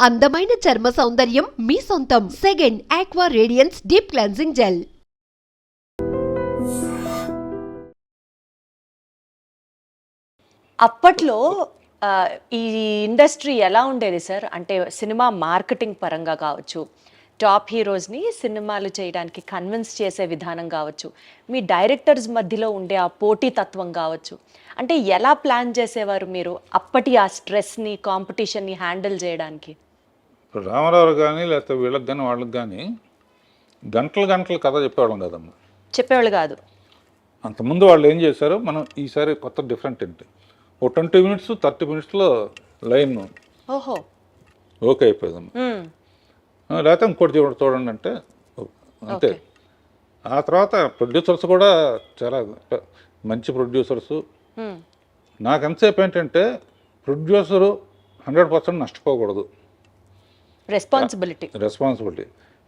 అందమైన చర్మ సౌందర్యం మీ సొంతం. Second aqua radiance deep cleansing gel. అప్పట్లో ఈ ఇండస్ట్రీ ఎలా ఉండేది సార్? అంటే సినిమా మార్కెటింగ్ పరంగా కావచ్చు, టాప్ హీరోస్ని సినిమాలు చేయడానికి కన్విన్స్ చేసే విధానం కావచ్చు, మీ డైరెక్టర్స్ మధ్యలో ఉండే ఆ పోటీతత్వం కావచ్చు, అంటే ఎలా ప్లాన్ చేసేవారు మీరు అప్పటి ఆ స్ట్రెస్ని, కాంపిటీషన్ని హ్యాండిల్ చేయడానికి? రామారావు కానీ లేకపోతే వీళ్ళకి కానీ వాళ్ళకి కానీ గంటలు గంటలు కథ చెప్పేవాళ్ళం కదమ్మా. చెప్పేవాళ్ళు కాదు. అంతకుముందు వాళ్ళు ఏం చేశారు, మనం ఈసారి కొత్త డిఫరెంట్ ఏంటి, ఓ 20 మినిట్స్ 30 మినిట్స్లో లైన్ ఓహో, ఓకే అయిపోయిందమ్మా. లేకపోతే ఇంకోటి చూడండి అంటే అంతే. ఆ తర్వాత ప్రొడ్యూసర్స్ కూడా చాలా మంచి ప్రొడ్యూసర్సు. నాకు ఎంతసేపు ఏంటంటే ప్రొడ్యూసరు 100% నష్టపోకూడదు, రెస్పాన్సిబిలిటీ.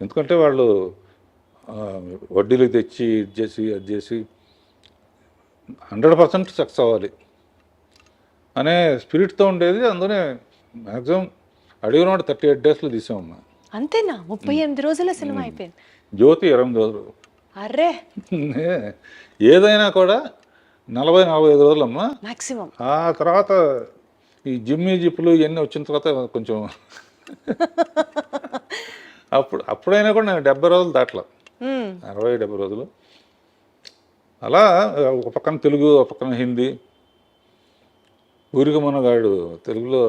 ఎందుకంటే వాళ్ళు వడ్డీలు తెచ్చి అది చేసి 100% సక్సెస్ అవ్వాలి అనే స్పిరిట్తో ఉండేది. అందుకనే మ్యాక్సిమం అడిగిన 38 డేస్లో తీసామమ్మా. అంతేనా? 38 రోజుల సినిమా అయిపోయింది. జ్యోతి 8 రోజులు. అర్రే, ఏదైనా కూడా 40-45 రోజులమ్మా మాక్సిమం. ఆ తర్వాత ఈ జిప్పులు ఇవన్నీ వచ్చిన తర్వాత కొంచెం అప్పుడైనా కూడా నేను 70 రోజులు దాట్లా, 60-70 రోజులు అలా. ఒక పక్కన తెలుగు, ఒక పక్కన హిందీ. ఊరికి మనగాడు తెలుగులో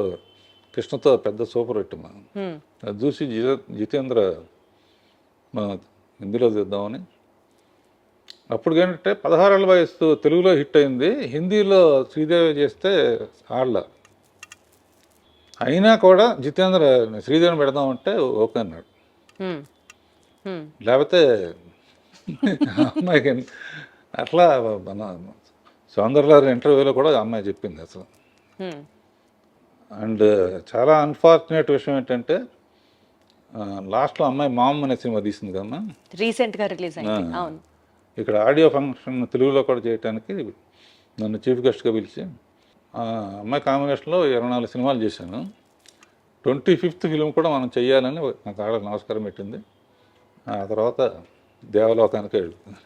కృష్ణతో పెద్ద సూపర్ హిట్ మా. అది చూసి జితేంద్ర మా హిందీలో తీద్దామని. అప్పుడు ఏంటంటే 16 ఏళ్ళ వయసు తెలుగులో హిట్ అయింది, హిందీలో శ్రీదేవి చేస్తే ఆళ్ళ. అయినా కూడా జితేంద్ర శ్రీదేవిని పెడదామంటే ఓకే అన్నాడు. లేకపోతే అమ్మాయికి అట్లా మన సౌందర్య ఇంటర్వ్యూలో కూడా అమ్మాయి చెప్పింది అసలు. అండ్ చాలా అన్ఫార్చునేట్ విషయం ఏంటంటే లాస్ట్లో అమ్మాయి మామ్ అనే సినిమా తీసింది కదమ్మా, రీసెంట్గా రిలీజ్ అయింది. అవును. ఇక్కడ ఆడియో ఫంక్షన్ తెలుగులో కూడా చేయడానికి నన్ను చీఫ్ గెస్ట్గా పిలిచి అమ్మాయి కాంబినేషన్లో 24 సినిమాలు చేశాను. 25th ఫిలిం కూడా మనం చెయ్యాలని నాకు ఆడ నమస్కారం పెట్టింది. ఆ తర్వాత దేవలోకానికి వెళ్ళిపోయింది.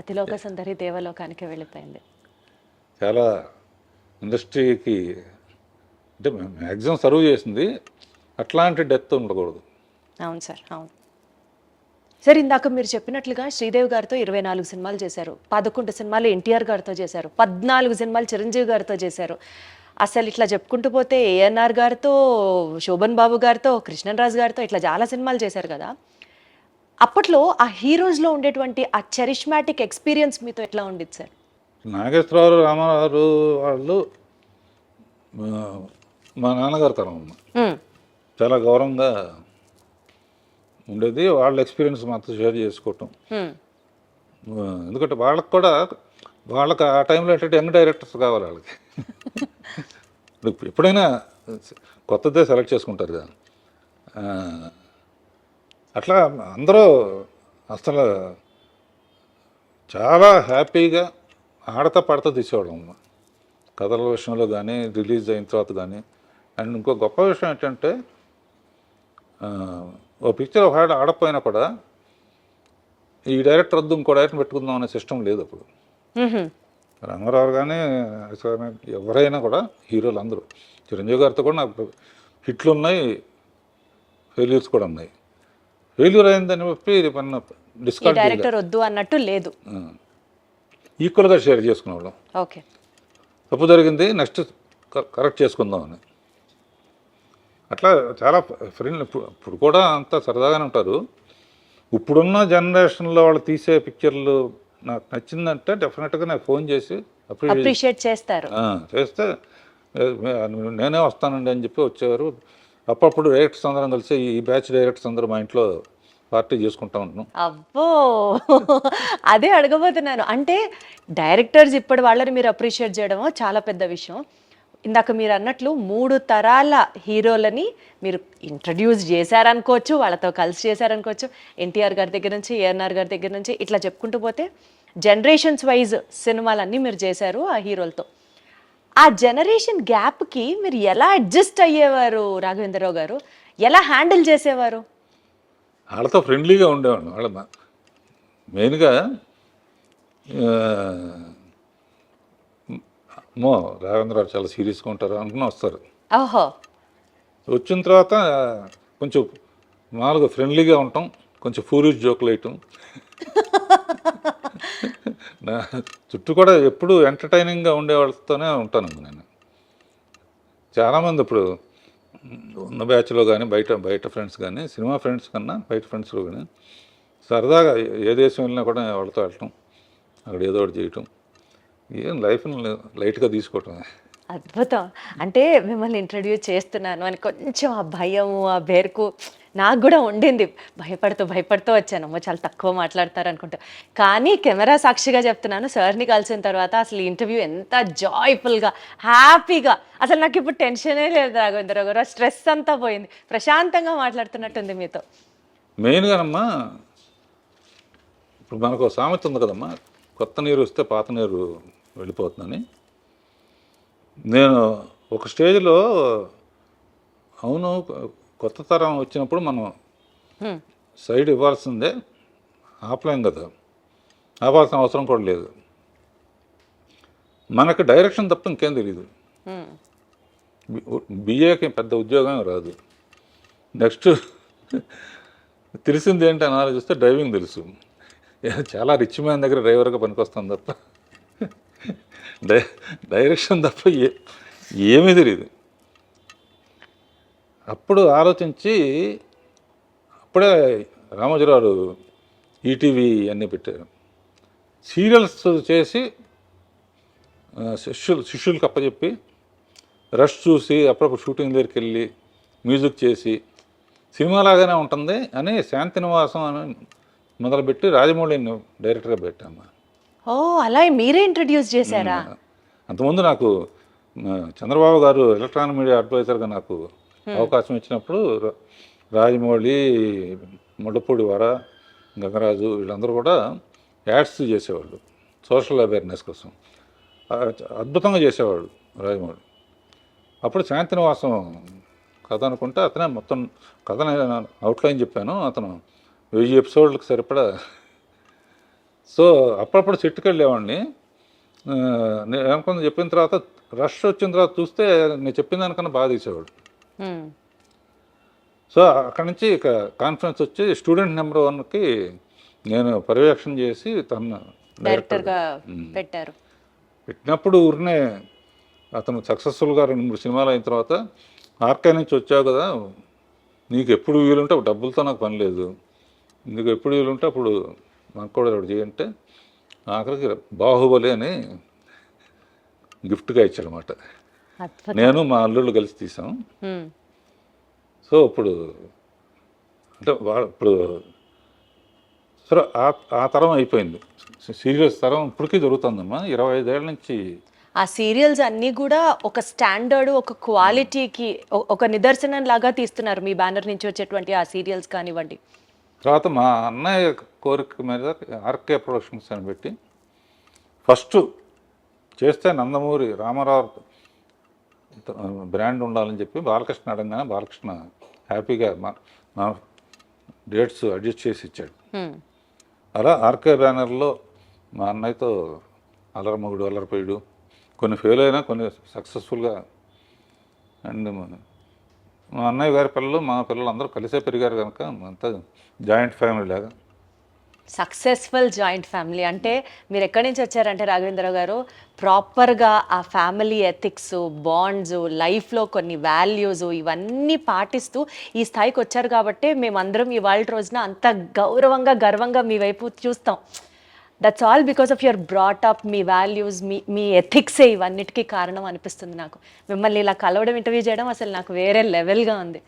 అతిలోక సుందరి దేవలోకానికి వెళ్ళిపోయింది. చాలా ఇండస్ట్రీకి అంటే మ్యాక్సిమం సర్వ్ చేసింది, అట్లాంటి డెత్ ఉండకూడదు. అవును సార్, అవును సార్. ఇందాక మీరు చెప్పినట్లుగా శ్రీదేవి గారితో 24 సినిమాలు చేశారు, 11 సినిమాలు ఎన్టీఆర్ గారితో చేశారు, 14 సినిమాలు చిరంజీవి గారితో చేశారు. అసలు ఇట్లా చెప్పుకుంటూ పోతే ఏఎన్ఆర్ గారితో, శోభన్ బాబు గారితో, కృష్ణరాజు గారితో ఇట్లా చాలా సినిమాలు చేశారు కదా. అప్పట్లో ఆ హీరోస్లో ఉండేటువంటి ఆ చరిష్మాటిక్ ఎక్స్పీరియన్స్ మీతో ఎట్లా ఉండేది సార్? నాగేశ్వరరావు, రామారావు వాళ్ళు మా నాన్నగారు తరం అమ్మ. చాలా గౌరవంగా ఉండేది. వాళ్ళ ఎక్స్పీరియన్స్ మాతో షేర్ చేసుకోవటం. ఎందుకంటే వాళ్ళకి ఆ టైంలో ఏంటంటే యంగ్ డైరెక్టర్స్ కావాలి వాళ్ళకి. ఎప్పుడైనా కొత్తదే సెలెక్ట్ చేసుకుంటారు కదా. అట్లా అందరూ అసలు చాలా హ్యాపీగా ఆడతా పాడతా తీసేవాళ్ళం అమ్మ, కథల విషయంలో కానీ రిలీజ్ అయిన తర్వాత కానీ. అండ్ ఇంకో గొప్ప విషయం ఏంటంటే ఓ పిక్చర్ ఒక ఆడపోయినా కూడా ఈ డైరెక్టర్ వద్దు ఇంకో డైరెక్టర్ పెట్టుకుందాం అనే సిస్టమ్ లేదు అప్పుడు. రామారావు కానీ ఎవరైనా కూడా హీరోలు అందరూ, చిరంజీవి గారితో కూడా నాకు హిట్లు ఉన్నాయి, ఫెయిల్యూర్స్ కూడా ఉన్నాయి. ఫెయిల్యూర్ అయిందని చెప్పి డిస్కౌంట్ డైరెక్టర్ వద్దు అన్నట్టు లేదు, ఈక్వల్గా షేర్ చేసుకునేవాళ్ళం. ఓకే, తప్పు జరిగింది నెక్స్ట్ కరెక్ట్ చేసుకుందామని. అట్లా చాలా ఫ్రెండ్. ఇప్పుడు కూడా అంతా సరదాగానే ఉంటారు. ఇప్పుడున్న జనరేషన్లో వాళ్ళు తీసే పిక్చర్లు నాకు నచ్చిందంటే డెఫినెట్గా నాకు ఫోన్ చేసి అప్రిషియేట్ చేస్తారు. చేస్తే నేనే వస్తానండి అని చెప్పి వచ్చేవారు. అప్పుడప్పుడు డైరెక్టర్స్ అందరం కలిసి ఈ బ్యాచ్ డైరెక్టర్స్ అందరూ మా ఇంట్లో పార్టీ చేసుకుంటా ఉంటున్నాం. అబ్బో, అదే అడగబోతున్నాను. అంటే డైరెక్టర్స్ ఇప్పటి వాళ్ళని మీరు అప్రిషియేట్ చేయడమో చాలా పెద్ద విషయం. ఇందాక మీరు అన్నట్లు 3 తరాల హీరోలని మీరు ఇంట్రడ్యూస్ చేశారనుకోవచ్చు, వాళ్ళతో కలిసి చేశారనుకోవచ్చు. ఎన్టీఆర్ గారి దగ్గర నుంచి, ఏఎన్ఆర్ గారి దగ్గర నుంచి ఇట్లా చెప్పుకుంటూ పోతే జనరేషన్స్ వైజ్ సినిమాలన్నీ మీరు చేశారు ఆ హీరోలతో. ఆ జనరేషన్ గ్యాప్కి మీరు ఎలా అడ్జస్ట్ అయ్యేవారు రాఘవేంద్రరావు గారు? ఎలా హ్యాండిల్ చేసేవారు? వాళ్ళతో ఫ్రెండ్లీగా ఉండేవాడు. వాళ్ళ మెయిన్గా అమ్మో రాఘవేంద్రరావు చాలా సీరియస్గా ఉంటారు అనుకుని వస్తారు. ఓహో. వచ్చిన తర్వాత కొంచెం మామూలుగా ఫ్రెండ్లీగా ఉంటాం, కొంచెం ఫూరిష్ జోకులు వేయటం. నా చుట్టూ కూడా ఎప్పుడు ఎంటర్టైనింగ్గా ఉండే వాళ్ళతోనే ఉంటాను నేను. చాలామంది ఇప్పుడు ఉన్న బ్యాచ్లో కానీ బయట ఫ్రెండ్స్ కానీ, సినిమా ఫ్రెండ్స్ కన్నా బయట ఫ్రెండ్స్లో కానీ సరదాగా ఏ దేశం వెళ్ళినా కూడా వాళ్ళతో వెళ్ళటం, అక్కడ ఏదో ఒకటి చేయటం, ఏం లైఫ్ని లైట్గా తీసుకోవటం. అద్భుతం. అంటే మిమ్మల్ని ఇంట్రడ్యూస్ చేస్తున్నాను అని కొంచెం ఆ భయము, ఆ బెరుకు నాకు కూడా ఉండింది. భయపడుతూ వచ్చాను, చాలా తక్కువ మాట్లాడతారు అనుకుంటా. కానీ కెమెరా సాక్షిగా చెప్తున్నాను, సార్ని కలిసిన తర్వాత అసలు ఇంటర్వ్యూ ఎంత జాయ్ఫుల్గా, హ్యాపీగా, అసలు నాకు ఇప్పుడు టెన్షనే లేదు రాఘవేంద్రరావు గారు. స్ట్రెస్ అంతా పోయింది, ప్రశాంతంగా మాట్లాడుతున్నట్టుంది మీతో. మెయిన్గానమ్మా ఇప్పుడు మనకు సామెత ఉంది కదమ్మా, కొత్త నీరు వస్తే పాత నీరు వెళ్ళిపోతుందని. నేను ఒక స్టేజ్లో అవును కొత్త తరం వచ్చినప్పుడు మనం సైడ్ ఇవ్వాల్సిందే, ఆఫ్లైన్ కదా, ఆపాల్సిన అవసరం కూడా లేదు. మనకు డైరెక్షన్ తప్ప ఇంకేం తెలియదు. బిఏకి పెద్ద ఉద్యోగం రాదు. నెక్స్ట్ తెలిసింది ఏంటి అని ఆలోచిస్తే డ్రైవింగ్ తెలుసు. చాలా రిచ్ మ్యాన్ దగ్గర డ్రైవర్గా పనికొస్తాను తప్ప డైరెక్షన్ తప్ప ఏమీ తెలియదు. అప్పుడు ఆలోచించి అప్పుడే రామోజీరావు ఈటీవీ అన్నీ పెట్టారు. సీరియల్స్ చేసి శిష్యులకు అప్పచెప్పి రష్ చూసి అప్పుడప్పుడు షూటింగ్ దగ్గరికి వెళ్ళి మ్యూజిక్ చేసి సినిమాలాగానే ఉంటుంది అని శాంతినివాసం అని మొదలుపెట్టి రాజమౌళిని డైరెక్టర్గా పెట్టాము. ఓ, అలా మీరే ఇంట్రడ్యూస్ చేశారా? అంతకుముందు నాకు చంద్రబాబు గారు ఎలక్ట్రానిక్ మీడియా అడ్వైజర్గా నాకు అవకాశం ఇచ్చినప్పుడు రాజమౌళి, ముళ్ళపూడి వర, గంగరాజు వీళ్ళందరూ కూడా యాడ్స్ చేసేవాళ్ళు సోషల్ అవేర్నెస్ కోసం. అద్భుతంగా చేసేవాడు రాజమౌళి. అప్పుడు శాంతినివాసం కథ అనుకుంటే అతనే మొత్తం కథని అవుట్లైన్ చెప్పాను. అతను 1000 ఎపిసోడ్లకు సరిపడా. సో అప్పుడప్పుడు సెట్కి వెళ్ళేవాడిని. నేను అనుకున్న చెప్పిన తర్వాత రష్ వచ్చిన తర్వాత చూస్తే నేను చెప్పిన దానికన్నా బాగా తీసేవాడు. సో అక్కడి నుంచి ఇక కాన్ఫరెన్స్ వచ్చి స్టూడెంట్ నెంబర్ 1కి నేను పర్యవేక్షణ చేసి తను డైరెక్టర్గా పెట్టారు. పెట్టినప్పుడు ఊరినే అతను సక్సెస్ఫుల్గా 2-3 సినిమాలు అయిన తర్వాత ఆర్కే నుంచి వచ్చావు కదా, నీకు ఎప్పుడు వీలుంటే డబ్బులతో నాకు పని లేదు, నీకు ఎప్పుడు వీలుంటే అప్పుడు నాకు కూడా ఒకటి చేయంటే ఆఖరికి బాహుబలి అని గిఫ్ట్గా ఇచ్చాడనమాట. నేను మా అల్లుళ్ళు కలిసి తీసాం. సో ఇప్పుడు అంటే ఇప్పుడు సరే ఆ తరం అయిపోయింది. సీరియల్స్ తరం ఇప్పటికీ జరుగుతుందమ్మా. 25 ఏళ్ళ నుంచి ఆ సీరియల్స్ అన్నీ కూడా ఒక స్టాండర్డ్, ఒక క్వాలిటీకి ఒక నిదర్శనం లాగా తీస్తున్నారు మీ బ్యానర్ నుంచి వచ్చేటువంటి ఆ సీరియల్స్ కానివ్వండి. తర్వాత మా అన్నయ్య కోరిక మీద ఆర్కే ప్రొడక్షన్స్ అని పెట్టి ఫస్ట్ చేస్తే నందమూరి రామారావు బ్రాండ్ ఉండాలని చెప్పి బాలకృష్ణ అడగానే బాలకృష్ణ హ్యాపీగా మా డేట్స్ అడ్జస్ట్ చేసి ఇచ్చాడు. అలా ఆర్కే బ్యానర్లో మా అన్నయ్యతో అలరమగుడు, అల్లరిపోయాడు, కొన్ని ఫెయిల్ అయినా కొన్ని సక్సెస్ఫుల్గా. అండ్ మా అన్నయ్య గారి పిల్లలు మా పిల్లలు అందరూ కలిసే పెరిగారు కనుక అంతా జాయింట్ ఫ్యామిలీ లాగా. సక్సెస్ఫుల్ జాయింట్ ఫ్యామిలీ అంటే మీరు ఎక్కడి నుంచి వచ్చారంటే రాఘవేంద్రరావు గారు, ప్రాపర్గా ఆ ఫ్యామిలీ ఎథిక్స్, బాండ్స్, లైఫ్లో కొన్ని వాల్యూస్ ఇవన్నీ పాటిస్తూ ఈ స్థాయికి వచ్చారు కాబట్టి మేమందరం ఇవాళ రోజున అంత గౌరవంగా, గర్వంగా మీ వైపు చూస్తాం. That's all because of your brought up, మీ వాల్యూస్, మీ ఎథిక్సే ఇవన్నిటికీ కారణం అనిపిస్తుంది నాకు. మిమ్మల్ని ఇలా కలవడం, ఇంటర్వ్యూ చేయడం అసలు నాకు వేరే లెవెల్గా ఉంది.